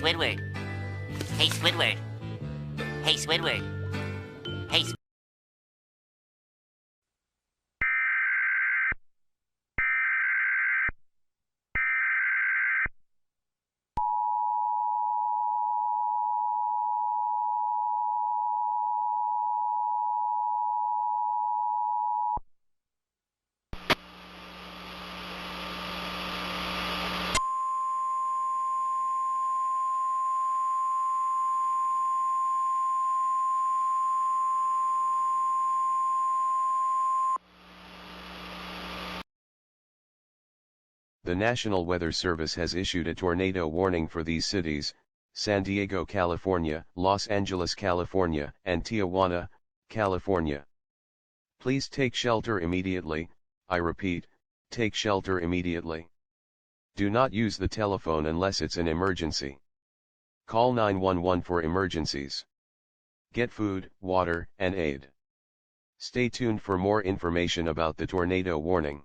Squidward. Hey, Squidward. Hey, Squidward. Hey, The National Weather Service has issued a tornado warning for these cities: San Diego, California, Los Angeles, California, and Tijuana, California. Please take shelter immediately. I repeat, take shelter immediately. Do not use the telephone unless it's an emergency. Call 911 for emergencies. Get food, water, and aid. Stay tuned for more information about the tornado warning.